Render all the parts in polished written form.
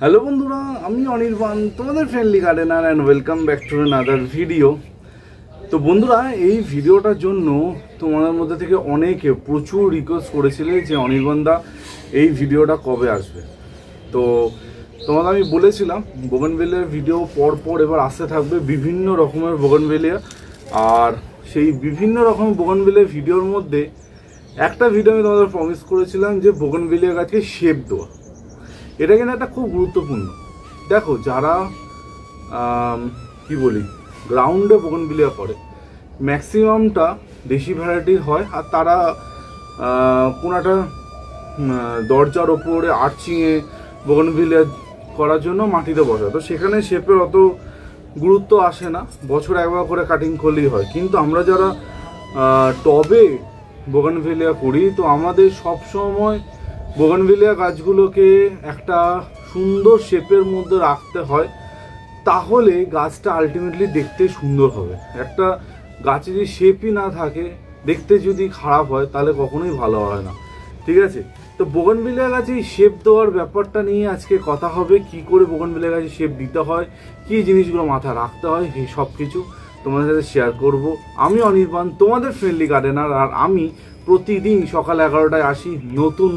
Hello বন্ধুরা, আমি অনির্বাণ, তোমাদের friendly gardener and welcome back to another video. তো বন্ধুরা, এই ভিডিওটার জন্য তোমাদের মধ্যে থেকে অনেকে প্রচুর রিকোয়েস্ট করেছিলে যে অনির্বাণদা এই ভিডিওটা কবে আসবে। তো তোমাদের আমি বলেছিলাম বোগানভেলিয়ার ভিডিও পর এবার আসতে থাকবে, বিভিন্ন রকমের বোগানভেলিয়া। আর সেই বিভিন্ন রকমের বোগানভেলিয়া ভিডিওর মধ্যে একটা ভিডিও আমি তোমাদের প্রমিস করেছিলাম যে বোগানভেলিয়া গাছকে শেপ দেওয়া। এটা কিন্তু একটা খুব গুরুত্বপূর্ণ। দেখো, যারা কি বলি গ্রাউন্ডে বোগানভেলিয়া করে ম্যাক্সিমামটা দেশি ভ্যারাইটির হয়, আর তারা কোনো একটা দরজার ওপরে আর্চিংয়ে বোগানভেলিয়া করার জন্য মাটিতে বসায়, তো সেখানে শেপের অত গুরুত্ব আসে না, বছর একবার করে কাটিং করলেই হয়। কিন্তু আমরা যারা টবে বোগানভেলিয়া করি, তো আমাদের সবসময় বোগানভেলিয়া গাছগুলোকে একটা সুন্দর শেপের মধ্যে রাখতে হয়, তাহলে গাছটা আলটিমেটলি দেখতে সুন্দর হবে। একটা গাছে যদি শেপই না থাকে, দেখতে যদি খারাপ হয়, তাহলে কখনোই ভালো হয় না, ঠিক আছে? তো বোগানভেলিয়া গাছে শেপ দেওয়ার ব্যাপারটা নিয়ে আজকে কথা হবে। কি করে বোগানভেলিয়া গাছে শেপ দিতে হয়, কি জিনিসগুলো মাথায় রাখতে হয়, এই সব কিছু তোমাদের সাথে শেয়ার করব। আমি অনির্বাণ, তোমাদের ফ্রেন্ডলি গার্ডেনার, আর আমি প্রতিদিন সকাল 11টায় আসি নতুন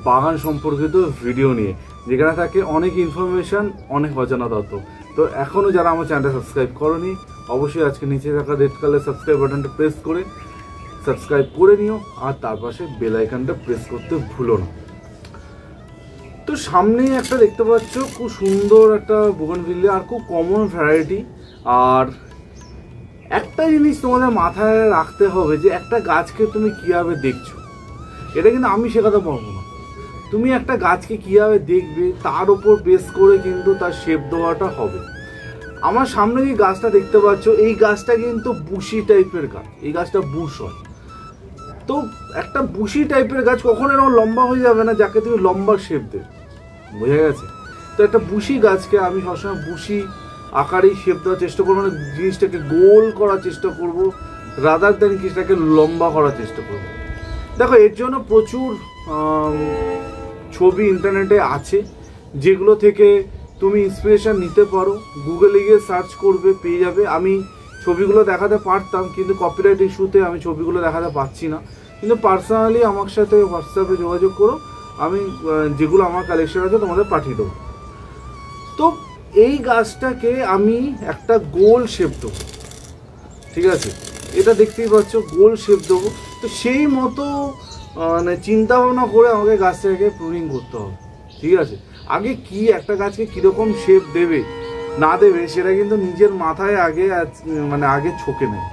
বাগান সম্পর্কিত ভিডিও নিয়ে, যেখানে থাকে অনেক ইনফরমেশন, অনেক অজানা তথ্য। তো এখনও যারা আমার চ্যানেলটা সাবস্ক্রাইব করোনি, অবশ্যই আজকে নিচে থাকা রেড কালার সাবস্ক্রাইব বাটনটা প্রেস করে সাবস্ক্রাইব করে নিও, আর তার পাশে বেল আইকনটা প্রেস করতে ভুলো না। তো সামনেই একটা দেখতে পাচ্ছ খুব সুন্দর একটা বোগানভেলিয়া, আর খুব কমন ভ্যারাইটি। আর একটা জিনিস তোমাদের মাথায় রাখতে হবে যে একটা গাছকে তুমি কীভাবে দেখছো, এটা কিন্তু আমি শেখাতে পারবো না। তুমি একটা গাছকে কীভাবে দেখবে তার ওপর বেস করে কিন্তু তার শেপ দেওয়াটা হবে। আমার সামনে যে গাছটা দেখতে পাচ্ছ, এই গাছটা কিন্তু বুশি টাইপের গাছ, এই গাছটা বুশ হয়। তো একটা বুশি টাইপের গাছ কখনো এরকম লম্বা হয়ে যাবে না যাকে তুমি লম্বা শেপ দেবে, বোঝা গেছে? তো একটা বুশি গাছকে আমি সবসময় বুশি আকারেই শেপ দেওয়ার চেষ্টা করবো, মানে জিনিসটাকে গোল করার চেষ্টা করবো, রাদার দেন জিনিসটাকে লম্বা করার চেষ্টা করবো। দেখো, এর জন্য প্রচুর ছবি ইন্টারনেটে আছে, যেগুলো থেকে তুমি ইন্সপিরেশন নিতে পারো। গুগলে গিয়ে সার্চ করবে, পেয়ে যাবে। আমি ছবিগুলো দেখাতে পারতাম, কিন্তু কপিরাইট ইস্যুতে আমি ছবিগুলো দেখাতে পারছি না। কিন্তু পার্সোনালি আমার সাথে হোয়াটসঅ্যাপে যোগাযোগ করো, আমি যেগুলো আমার কালেকশন আছে তোমাদের পাঠিয়ে দেবো। তো এই গাছটাকে আমি একটা গোল শেপ দেবো, ঠিক আছে? এটা দেখতেই পাচ্ছ, গোল শেপ দেবো। তো সেই মতো মানে চিন্তা ভাবনা করে আমাকে গাছটাকে প্রুনিং করতে হবে, ঠিক আছে? আগে কি একটা গাছকে কীরকম শেপ দেবে না দেবে সেটা কিন্তু নিজের মাথায় আগে ছকে নেয়,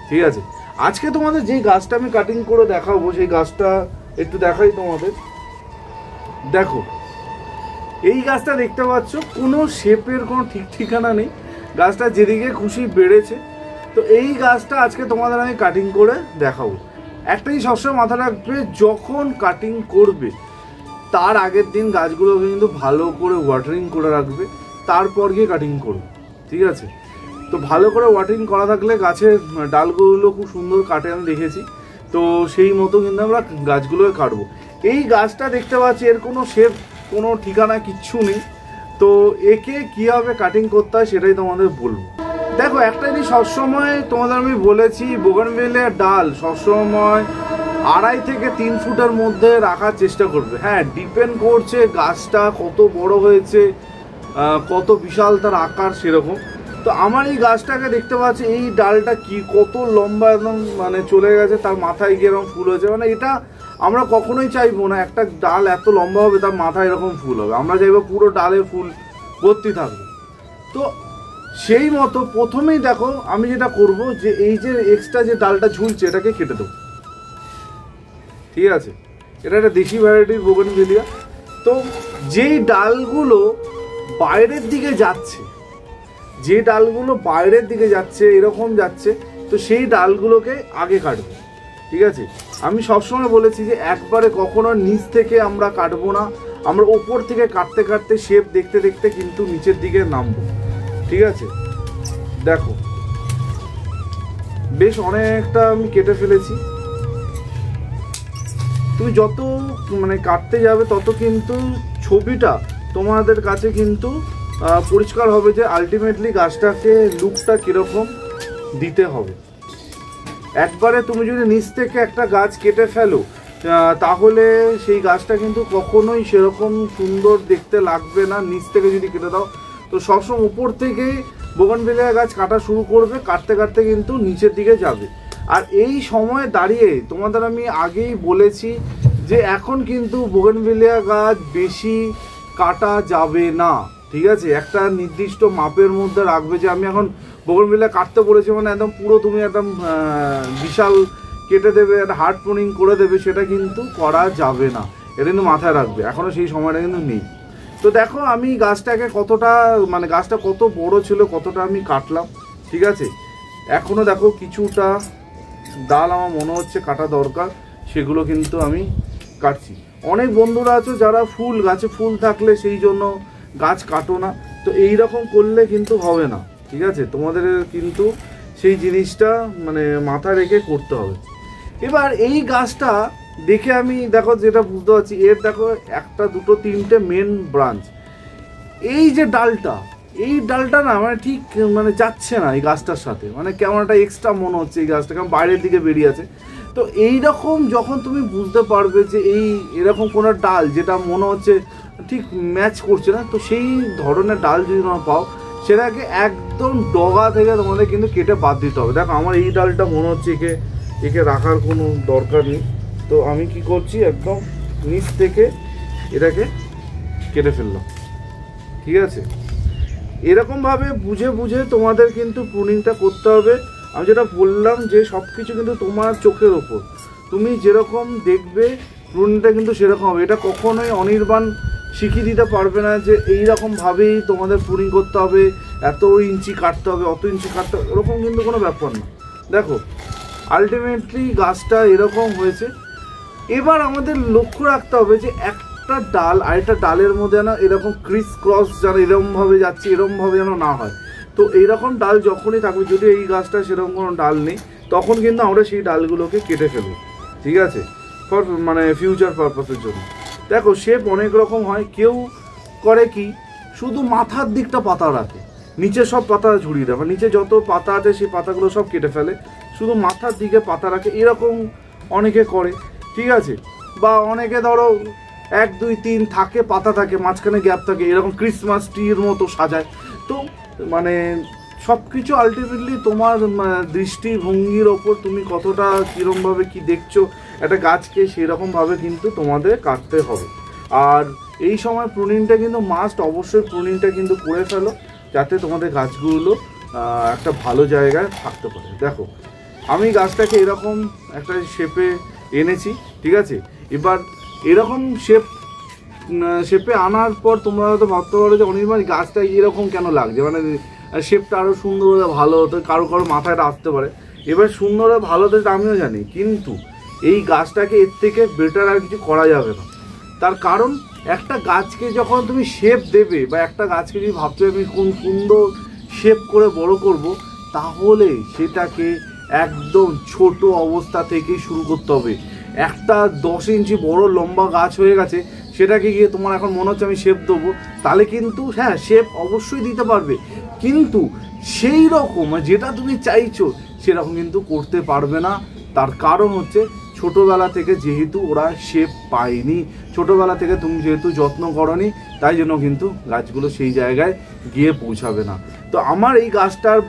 ঠিক আছে? আজকে তোমাদের যেই গাছটা আমি কাটিং করে দেখাবো, সেই গাছটা একটু দেখাই তোমাদের। দেখো, এই গাছটা দেখতে পাচ্ছ, কোনো শেপের কোনো ঠিক ঠিকানা নেই, গাছটা যেদিকে খুশি বেড়েছে। তো এই গাছটা আজকে তোমাদের আমি কাটিং করে দেখাবো। একটাই সবসময় মাথা রাখবে, যখন কাটিং করবে তার আগের দিন গাছগুলোকে কিন্তু ভালো করে ওয়াটারিং করে রাখবে, তারপর গিয়ে কাটিং করবে, ঠিক আছে? তো ভালো করে ওয়াটারিং করা থাকলে গাছের ডালগুলো খুব সুন্দর কাটে, আমি দেখেছি। তো সেই মতো কিন্তু আমরা গাছগুলোকে কাটবো। এই গাছটা দেখতে পাচ্ছি, এর কোনো শেপ, কোনো ঠিকানা কিচ্ছু নেই। তো একে কীভাবে কাটিং করতে হয় সেটাই তোমাদের বলবো। দেখো, একটা জিনিস সবসময় তোমাদের আমি বলেছি, বোগানভেলিয়ার ডাল সবসময় 2.5 থেকে 3 ফুটের মধ্যে রাখার চেষ্টা করবে। হ্যাঁ, ডিপেন্ড করছে গাছটা কত বড় হয়েছে, কত বিশাল তার আকার, সেরকম। তো আমার এই গাছটাকে দেখতে পাচ্ছি, এই ডালটা কি কত লম্বা, একদম মানে চলে গেছে, তার মাথায় গিয়ে এরকম ফুল হয়েছে। মানে এটা আমরা কখনোই চাইবো না একটা ডাল এত লম্বা হবে, তার মাথায় এরকম ফুল হবে। আমরা চাইবো পুরো ডালে ফুল ভর্তি থাকবে। তো সেই মতো প্রথমেই দেখো আমি যেটা করব, যে এই যে এক্সট্রা যে ডালটা ঝুলছে এটাকে কেটে দেবো, ঠিক আছে? এটা একটা দেশি ভ্যারাইটির বোগানভেলিয়া। তো যেই ডালগুলো বাইরের দিকে যাচ্ছে, এরকম যাচ্ছে, তো সেই ডালগুলোকে আগে কাটবো, ঠিক আছে? আমি সবসময় বলেছি যে একবারে কখনো নিচ থেকে আমরা কাটবো না, আমরা ওপর থেকে কাটতে কাটতে শেপ দেখতে দেখতে কিন্তু নিচের দিকে নামবো, ঠিক আছে? দেখো, বেশ অনেকটা আমি কেটে ফেলেছি। তুমি যত মানে কাটতে যাবে তত কিন্তু ছবিটা তোমাদের কাছে কিন্তু পরিষ্কার হবে যে আলটিমেটলি গাছটাকে লুকটা কীরকম দিতে হবে। একবারে তুমি যদি নিচ থেকে একটা গাছ কেটে ফেলো তাহলে সেই গাছটা কিন্তু কখনোই সেরকম সুন্দর দেখতে লাগবে না। নিচ থেকে যদি কেটে দাও তো সবসময় উপর থেকেই বোগানভিলিয়া গাছ কাটা শুরু করবে, কাটতে কাটতে কিন্তু নিচের দিকে যাবে। আর এই সময় দাঁড়িয়ে তোমাদের আমি আগেই বলেছি যে এখন কিন্তু বোগানভিলিয়া গাছ বেশি কাটা যাবে না, ঠিক আছে? একটা নির্দিষ্ট মাপের মধ্যে রাখবে যে আমি এখন বোগানভিলিয়া কাটতে বলেছি মানে একদম পুরো তুমি একদম বিশাল কেটে দেবে, একটা হার্ড প্রুনিং করে দেবে, সেটা কিন্তু করা যাবে না। এটা কিন্তু মাথায় রাখবে, এখনও সেই সময়টা কিন্তু নেই। তো দেখো আমি গাছটাকে কতটা মানে গাছটা কত বড় ছিল, কতটা আমি কাটলাম, ঠিক আছে? এখনও দেখো কিছুটা ডাল আমার মনে হচ্ছে কাটা দরকার, সেগুলো কিন্তু আমি কাটছি। অনেক বন্ধুরা আছে যারা ফুল গাছে ফুল থাকলে সেই জন্য গাছ কাটো না, তো এই রকম করলে কিন্তু হবে না, ঠিক আছে? তোমাদের কিন্তু সেই জিনিসটা মানে মাথায় রেখে করতে হবে। এবার এই গাছটা দেখে আমি দেখো যেটা বুঝতে পারছি, এর দেখো একটা দুটো তিনটে মেন ব্রাঞ্চ। এই যে ডালটা, এই ডালটা না মানে ঠিক মানে যাচ্ছে না এই গাছটার সাথে, মানে কেমন একটা এক্সট্রা মনে হচ্ছে এই গাছটা কেমন বাইরের দিকে বেরিয়ে আছে। তো এই রকম যখন তুমি বুঝতে পারবে যে এরকম কোনো ডাল যেটা মনে হচ্ছে ঠিক ম্যাচ করছে না, তো সেই ধরনের ডাল যদি তোমরা পাও সেটাকে একদম ডগা থেকে তোমাদের কিন্তু কেটে বাদ দিতে হবে। দেখো আমার এই ডালটা মনে হচ্ছে একে রাখার কোনো দরকার নেই, তো আমি কি করছি একদম নিচ থেকে এটাকে কেটে ফেললাম, ঠিক আছে? এরকমভাবে বুঝে বুঝে তোমাদের কিন্তু প্রুনিংটা করতে হবে। আমি যেটা বললাম যে সব কিছু কিন্তু তোমার চোখের ওপর, তুমি যেরকম দেখবে প্রুনিংটা কিন্তু সেরকম হবে। এটা কখনোই অনির্বাণ শিখিয়ে দিতে পারবে না যে এইরকমভাবেই তোমাদের প্রুনিং করতে হবে, এত ইঞ্চি কাটতে হবে, অত ইঞ্চি কাটতে হবে, এরকম কিন্তু কোনো ব্যাপার না। দেখো আলটিমেটলি গাছটা এরকম হয়েছে। এবার আমাদের লক্ষ্য রাখতে হবে যে একটা ডাল আরেকটা ডালের মধ্যে যেন এরকম ক্রিস ক্রস যেন এরকমভাবে যাচ্ছে, এরকমভাবে যেন না হয়। তো এইরকম ডাল যখনই থাকবে, যদি এই গাছটা সেরকম কোনো ডাল নেই, তখন কিন্তু আমরা সেই ডালগুলোকে কেটে ফেলবো, ঠিক আছে? ফর মানে ফিউচার পারপাসের জন্য। দেখো শেপ অনেক রকম হয়, কেউ করে কি শুধু মাথার দিকটা পাতা রাখে, নিচে সব পাতা ঝুড়িয়ে দেয়, নিচে যত পাতা আছে সেই পাতাগুলো সব কেটে ফেলে, শুধু মাথার দিকে পাতা রাখে, এরকম অনেকে করে, ঠিক আছে? বা অনেকে ধরো 1 2 3 থাকে পাতা থাকে, মাঝখানে গ্যাপ থাকে, এরকম ক্রিসমাস ট্রির মতো সাজায়। তো মানে সব কিছু আলটিমেটলি তোমার দৃষ্টিভঙ্গির ওপর, তুমি কতটা কীরকমভাবে কি দেখছো একটা গাছকে, সেরকমভাবে কিন্তু তোমাদের কাটতে হবে। আর এই সময় প্রুনিংটা কিন্তু মাস্ট, অবশ্যই প্রুনিংটা কিন্তু করে ফেলো, যাতে তোমাদের গাছগুলো একটা ভালো জায়গায় থাকতে পারে। দেখো আমি গাছটাকে এরকম একটা শেপে এনেছি, ঠিক আছে? এবার এরকম শেপে আনার পর তোমরা হয়তো ভাবতে পারো যে অনির্বাণ গাছটা এরকম কেন লাগছে, মানে শেপটা আরও সুন্দর হলে ভালো হতো, কারো মাথায় আসতে পারে। এবার সুন্দর হলে ভালো হতো আমিও জানি, কিন্তু এই গাছটাকে এর থেকে বেটার আর কিছু করা যাবে না। তার কারণ একটা গাছকে যখন তুমি শেপ দেবে, বা একটা গাছকে যদি ভাবতে আমি কোন সুন্দর শেপ করে বড় করব, তাহলে সেটাকে একদম ছোট অবস্থা থেকেই শুরু করতে হবে। একটা 10 ইঞ্চি বড় লম্বা গাছ হয়ে গেছে, সেটাকে গিয়ে তোমার এখন মনে হচ্ছে আমি শেপ দেবো, তাহলে কিন্তু হ্যাঁ শেপ অবশ্যই দিতে পারবে, কিন্তু সেই রকম যেটা তুমি চাইছো সেরকম কিন্তু করতে পারবে না। তার কারণ হচ্ছে ছোটোবেলা থেকে যেহেতু ওরা শেপ পায়নি, ছোটোবেলা থেকে তুমি যেহেতু যত্ন করনি, তাই জন্য কিন্তু গাছগুলো সেই জায়গায় গিয়ে পৌঁছাবে না। তো আমার এই গাছটার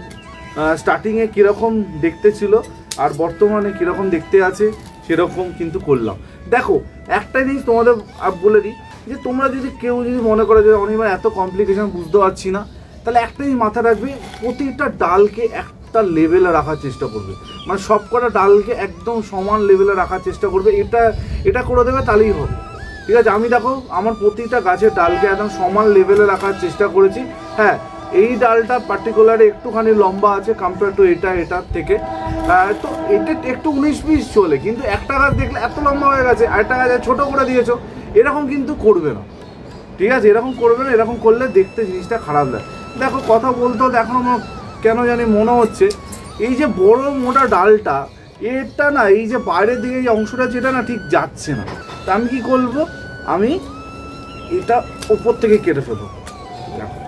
স্টার্টিংয়ে কীরকম দেখতে ছিল আর বর্তমানে কীরকম দেখতে আছে সেরকম কিন্তু করলাম। দেখো একটা জিনিস তোমাদের বলে দিই, যে তোমরা যদি কেউ যদি মনে করে যে অনির্বাণ এত কমপ্লিকেশন বুঝতে পারছি না, তাহলে একটা জিনিস মাথায় রাখবে, প্রতিটা ডালকে একটা লেভেলে রাখার চেষ্টা করবে, মানে সব কটা ডালকে একদম সমান লেভেলে রাখার চেষ্টা করবে। এটা করে দেবে তাহলেই হবে, ঠিক আছে? আমি দেখো আমার প্রতিটা গাছের ডালকে একদম সমান লেভেলে রাখার চেষ্টা করেছি। হ্যাঁ, এই ডালটা পার্টিকুলার একটুখানি লম্বা আছে কম্পেয়ার টু এটার থেকে, তো এটা একটু 19-20 চলে, কিন্তু একটা গাছ দেখলে এত লম্বা হয়ে গেছে, আরেকটা গাছ ছোটো করে দিয়েছো, এরকম কিন্তু করবে না, ঠিক আছে? এরকম করবে না, এরকম করলে দেখতে জিনিসটা খারাপ লাগে। দেখো কথা বলতেও এখন আমার কেন জানি মনে হচ্ছে এই যে বড় মোটা ডালটা, এটা না এই যে বাইরের দিকে এই অংশটা যেটা না ঠিক যাচ্ছে না, তা আমি কী করবো, আমি এটা ওপর থেকে কেটে ফেলো। দেখো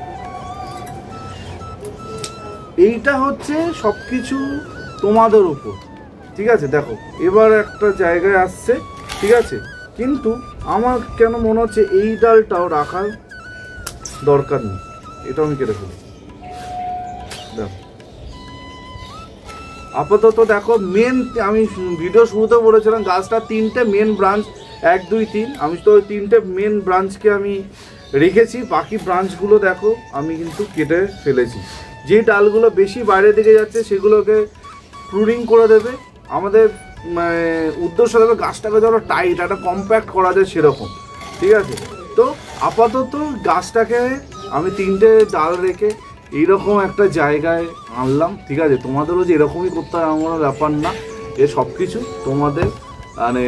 এইটা হচ্ছে সব কিছু তোমাদের উপর, ঠিক আছে। দেখো এবার একটা জায়গায় আসছে, ঠিক আছে, কিন্তু আমার কেন মনে হচ্ছে এই ডালটাও রাখার দরকার নেই, এটাও আমি কেটে ফেলি। দেখো আপাতত দেখো মেন, আমি ভিডিও শুরুতে বলেছিলাম গাছটা 3টে মেন ব্রাঞ্চ, 1 2 3, আমি তো 3টে মেন ব্রাঞ্চকে আমি রেখেছি, বাকি ব্রাঞ্চগুলো দেখো আমি কিন্তু কেটে ফেলেছি। যে ডালগুলো বেশি বাইরে দিকে যাচ্ছে সেগুলোকে প্রুনিং করে দেবে। আমাদের উদ্দেশ্য দেবে গাছটাকে ধরো টাইট একটা কম্প্যাক্ট করা যায় সেরকম, ঠিক আছে। তো আপাতত গাছটাকে আমি 3টে ডাল রেখে এইরকম একটা জায়গায় আনলাম, ঠিক আছে। তোমাদেরও যে এরকমই করতে হবে এমন কোনো ব্যাপার না, এ সব কিছু তোমাদের মানে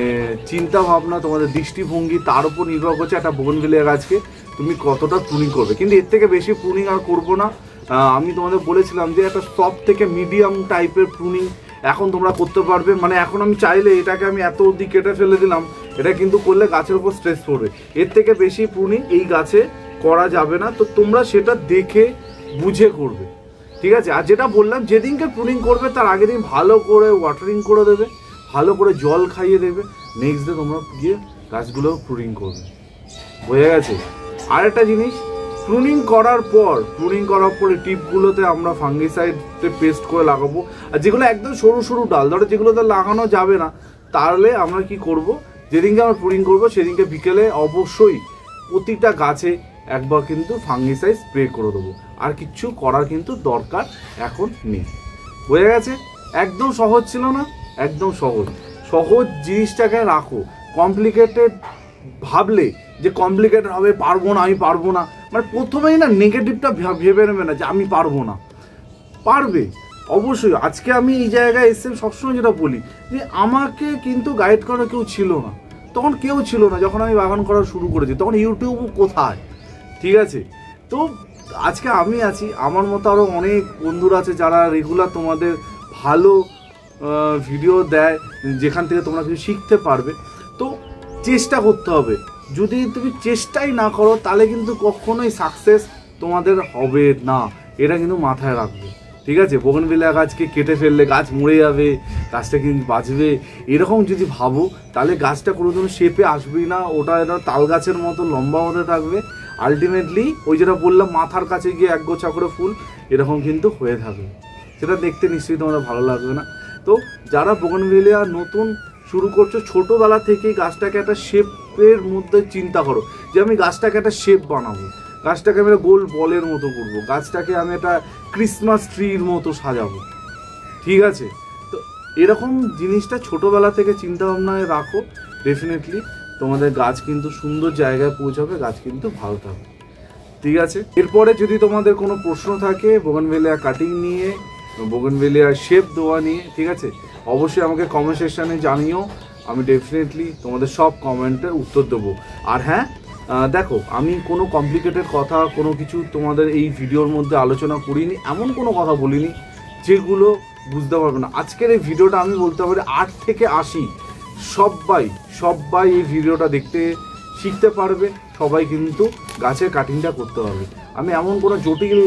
চিন্তা ভাবনা, তোমাদের দৃষ্টিভঙ্গি তার উপর নির্ভর করছে একটা বোগনভিলিয়া গাছকে তুমি কতটা প্রুনিং করবে। কিন্তু এর থেকে বেশি প্রুনিং আর করবো না। আমি তোমাদের বলেছিলাম যে একটা সফট থেকে মিডিয়াম টাইপের প্রুনিং এখন তোমরা করতে পারবে। মানে এখন আমি চাইলে এটাকে আমি এত অবধি কেটে ফেলে দিলাম, এটা কিন্তু করলে গাছের উপর স্ট্রেস পড়বে। এর থেকে বেশি প্রুনিং এই গাছে করা যাবে না, তো তোমরা সেটা দেখে বুঝে করবে, ঠিক আছে। আর যেটা বললাম যেদিনকে প্রুনিং করবে তার আগের দিন ভালো করে ওয়াটারিং করে দেবে, ভালো করে জল খাইয়ে দেবে, নেক্সট ডে তোমরা গিয়ে গাছগুলো প্রুনিং করবে, বোঝা গেছে। আর একটা জিনিস, প্রুনিং করার পরে টিপগুলোতে আমরা ফাঙ্গিসাইডে পেস্ট করে লাগাবো। আর যেগুলো একদম সরু সরু ডাল, ধরো যেগুলোতে লাগানো যাবে না, তাহলে আমরা কি করব, যেদিনকে আমরা প্রুনিং করবো সেদিনকে বিকেলে অবশ্যই প্রতিটা গাছে একবার কিন্তু ফাঙ্গিসাইড স্প্রে করে দেবো। আর কিচ্ছু করার কিন্তু দরকার এখন নেই, বোঝা গেছে। একদম সহজ ছিল না, একদম সহজ জিনিসটাকে রাখো। কমপ্লিকেটেড ভাবলে যে কমপ্লিকেটেড হবে, পারবো না, আমি পারবো না, মানে প্রথমেই না নেগেটিভটা ভেবে নেবে না যে আমি পারবো না, পারবে অবশ্যই। আজকে আমি এই জায়গায় এসে সবসময় যেটা বলি যে আমাকে কিন্তু গাইড করার কেউ ছিল না, তখন কেউ ছিল না যখন আমি বাগান করা শুরু করেছি, তখন ইউটিউব কোথায়, ঠিক আছে। তো আজকে আমি আছি, আমার মতো আরও অনেক বন্ধুরা আছে যারা রেগুলার তোমাদের ভালো ভিডিও দেয়, যেখান থেকে তোমরা কিছু শিখতে পারবে। তো চেষ্টা করতে হবে, যদি তুমি চেষ্টাই না করো তাহলে কিন্তু কখনোই সাকসেস তোমাদের হবে না, এটা কিন্তু মাথায় রাখবে, ঠিক আছে। বোগনভিলিয়া গাছকে কেটে ফেললে গাছ মরে যাবে, গাছটা কিন্তু বাঁচবে, এরকম যদি ভাবো তাহলে গাছটা কোনোদিনও শেপে আসবেই না, ওটা এটা তাল গাছের মতো লম্বা হতে থাকবে। আলটিমেটলি ওই যেটা বললাম মাথার কাছে গিয়ে একগোছা করে ফুল এরকম কিন্তু হয়ে থাকবে, সেটা দেখতে নিশ্চয়ই তোমার ভালো লাগবে না। তো যারা বোগনভিলিয়া নতুন শুরু করছো, ছোটোবেলা থেকেই গাছটাকে একটা শেপের মধ্যে চিন্তা করো যে আমি গাছটাকে একটা শেপ বানাবো, গাছটাকে আমি একটা গোল বলের মতো করবো, গাছটাকে আমি একটা ক্রিসমাস ট্রির মতো সাজাবো, ঠিক আছে। তো এরকম জিনিসটা ছোটোবেলা থেকে চিন্তাভাবনায় রাখো, ডেফিনেটলি তোমাদের গাছ কিন্তু সুন্দর জায়গায় পৌঁছাবে, গাছ কিন্তু ভালো থাকবে, ঠিক আছে। এরপরে যদি তোমাদের কোনো প্রশ্ন থাকে বোগনভিলিয়া কাটিং নিয়ে, বোগনভিলিয়া শেপ দেওয়া নিয়ে, ঠিক আছে, অবশ্যই আমাকে কমেন্ট সেকশানে জানিও, আমি ডেফিনেটলি তোমাদের সব কমেন্টের উত্তর দেবো। আর হ্যাঁ দেখো, আমি কোনো কমপ্লিকেটেড কথা কোনো কিছু তোমাদের এই ভিডিওর মধ্যে আলোচনা করিনি, এমন কোনো কথা বলিনি যেগুলো বুঝতে পারবে না। আজকের এই ভিডিওটা আমি বলতে পারি 8 থেকে 80 সবাই এই ভিডিওটা দেখতে শিখতে পারবে, সবাই কিন্তু গাছের কাটিংটা করতে পারবে। আমি এমন কোনো জটিল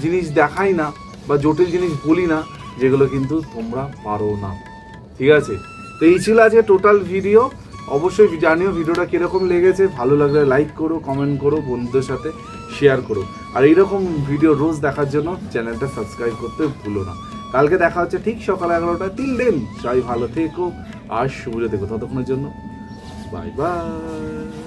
জিনিস দেখাই না বা জটিল জিনিস বলি না যেগুলো কিন্তু তোমরা পারো না, ঠিক আছে। তো এই ছিল আজকে টোটাল ভিডিও। অবশ্যই জানিও ভিডিওটা কীরকম লেগেছে, ভালো লাগলে লাইক করো, কমেন্ট করো, বন্ধুদের সাথে শেয়ার করো। আর এইরকম ভিডিও রোজ দেখার জন্য চ্যানেলটা সাবস্ক্রাইব করতে ভুলো না। কালকে দেখা হচ্ছে ঠিক সকাল 11টায়। তিল দিন সবাই ভালো থেকো আর সুবিধা থেকো, ততক্ষণের জন্য বাই বাই।